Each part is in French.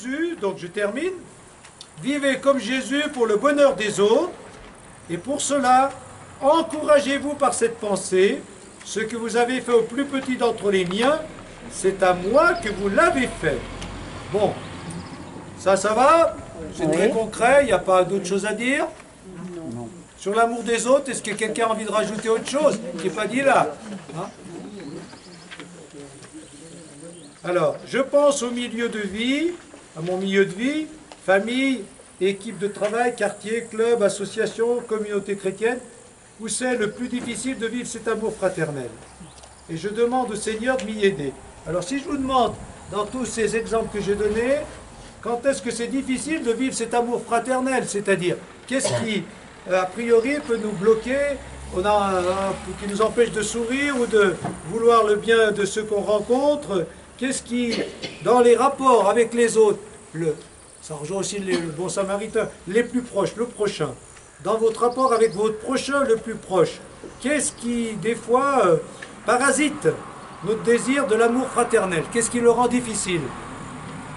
Jésus, donc je termine, vivez comme Jésus pour le bonheur des autres, et pour cela, encouragez-vous par cette pensée, ce que vous avez fait au plus petit d'entre les miens, c'est à moi que vous l'avez fait. Bon, ça va? C'est très concret, il n'y a pas d'autre chose à dire? Non. Sur l'amour des autres, est-ce que quelqu'un a envie de rajouter autre chose qui n'est pas dit là? Hein? Alors, je pense au milieu de vie, à mon milieu de vie, famille, équipe de travail, quartier, club, association, communauté chrétienne, où c'est le plus difficile de vivre cet amour fraternel. Et je demande au Seigneur de m'y aider. Alors si je vous demande, dans tous ces exemples que j'ai donnés, quand est-ce que c'est difficile de vivre cet amour fraternel? C'est-à-dire, qu'est-ce qui, a priori, peut nous bloquer, qui nous empêche de sourire ou de vouloir le bien de ceux qu'on rencontre? Qu'est-ce qui, dans les rapports avec les autres, ça rejoint aussi le bon samaritain, les plus proches, le prochain, dans votre rapport avec votre prochain le plus proche, qu'est-ce qui, des fois, parasite notre désir de l'amour fraternel? Qu'est-ce qui le rend difficile,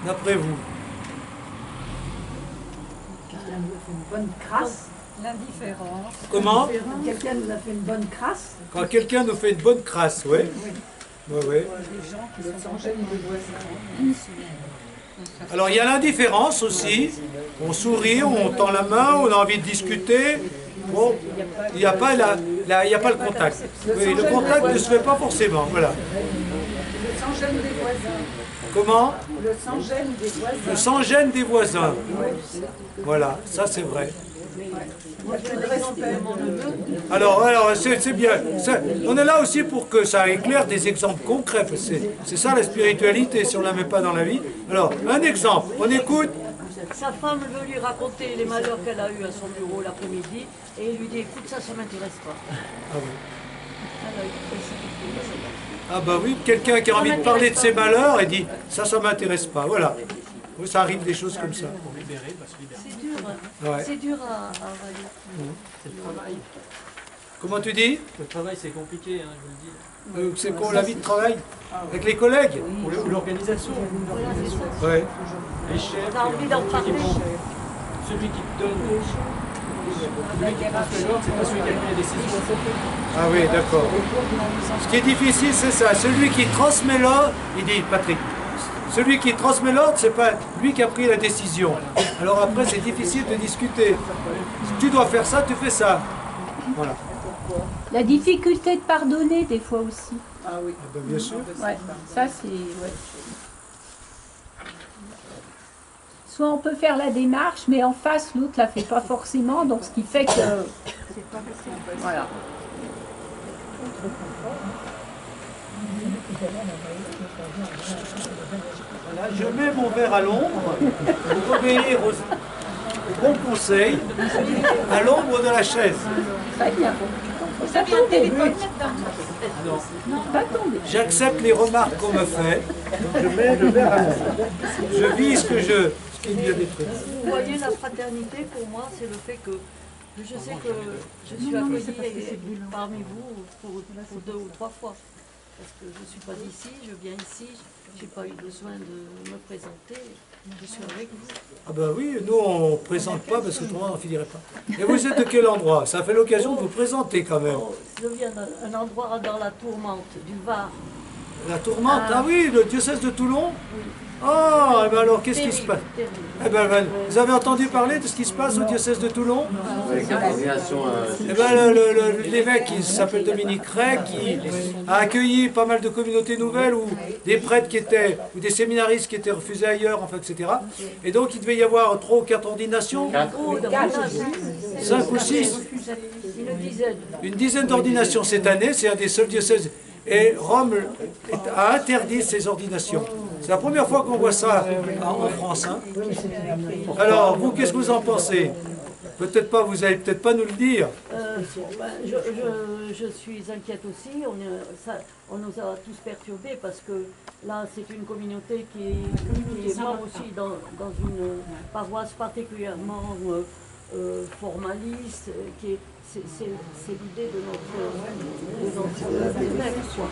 d'après vous? Quelqu'un nous fait une bonne crasse. L'indifférence. Comment? Quelqu'un nous a fait une bonne crasse. Quand quelqu'un nous fait une bonne crasse, oui. Oui, oui. Les gens qui sont en gêne de voisins. Alors il y a l'indifférence aussi. On sourit, on tend la main, on a envie de discuter. Bon, il n'y a pas le contact. Oui, le contact ne se fait pas forcément. Voilà. Le sans-gêne des voisins. Comment? Le sans-gêne des voisins. Le sans-gêne des voisins. Voilà, ça c'est vrai. Alors c'est bien. On est là aussi pour que ça éclaire des exemples concrets. C'est ça la spiritualité, si on ne la met pas dans la vie. Alors, un exemple, on écoute. Sa femme veut lui raconter les malheurs qu'elle a eus à son bureau l'après-midi et il lui dit écoute, ça m'intéresse pas. Ah oui. Ah bah oui, quelqu'un qui a envie de parler de ses malheurs et dit ça m'intéresse pas. Voilà. Oui, ça arrive des choses comme ça. C'est dur, Ouais. c'est dur à avaler. C'est le travail. Comment tu dis? Le travail, c'est compliqué, hein, je vous le dis. C'est quoi la vie de travail? Avec les collègues? Ou l'organisation. Ouais. Les chefs, On a envie d'en parler. celui qui te donne, celui qui transmet l'ordre, c'est pas celui qui a pris la décision. Ah oui, d'accord. Ce qui est difficile, c'est ça. Celui qui transmet l'ordre, il dit, Patrick, celui qui transmet l'ordre, c'est pas lui qui a pris la décision. Alors après, c'est difficile de discuter. Si tu dois faire ça, tu fais ça. Voilà. La difficulté de pardonner, des fois aussi. Ah oui. Ah ben, bien sûr. Ouais, ça c'est... Ouais. Soit on peut faire la démarche, mais en face, l'autre la fait pas forcément, donc ce qui fait que... Voilà. Voilà, je mets mon verre à l'ombre pour obéir au bon conseil, à l'ombre de la chaise. Très bien. Ça tombe. Pas tomber. J'accepte les remarques qu'on me fait, donc je mets le verre à l'ombre. Je vis ce qui vient d'être dit. Vous voyez, la fraternité, pour moi, c'est le fait que je sais que je suis accueillie parmi vous pour 2 ou 3 fois. Parce que je ne suis pas d'ici, je viens ici, je n'ai pas eu besoin de me présenter, je suis avec vous. Ah ben oui, nous on ne présente pas parce que tout le monde n'en finirait pas. Et vous êtes de quel endroit? Ça fait l'occasion de vous présenter quand même. Oh, je viens d'un endroit dans la tourmente, du Var. La Tourmente, ah oui, le diocèse de Toulon. Ah, eh ben alors qu'est-ce qui se passe? Eh ben, vous avez entendu parler de ce qui se passe au diocèse de Toulon? Eh ben, l'évêque, il s'appelle Dominique Ray, qui a accueilli pas mal de communautés nouvelles ou des prêtres qui étaient, ou des séminaristes qui étaient refusés ailleurs, enfin, etc. Et donc il devait y avoir 3 ou 4 ordinations, Oh, dans mon âge, 5 ou 6, une dizaine. une dizaine d'ordinations cette année, c'est un des seuls diocèses. Et Rome a interdit ces ordinations. C'est la première fois qu'on voit ça en France. Hein. Alors, vous, qu'est-ce que vous en pensez? Peut-être pas, vous n'allez peut-être pas nous le dire. Je suis inquiète aussi, on nous a tous perturbés parce que là c'est une communauté qui est moi aussi dans une paroisse particulièrement formaliste, c'est l'idée de notre évêque, quoi.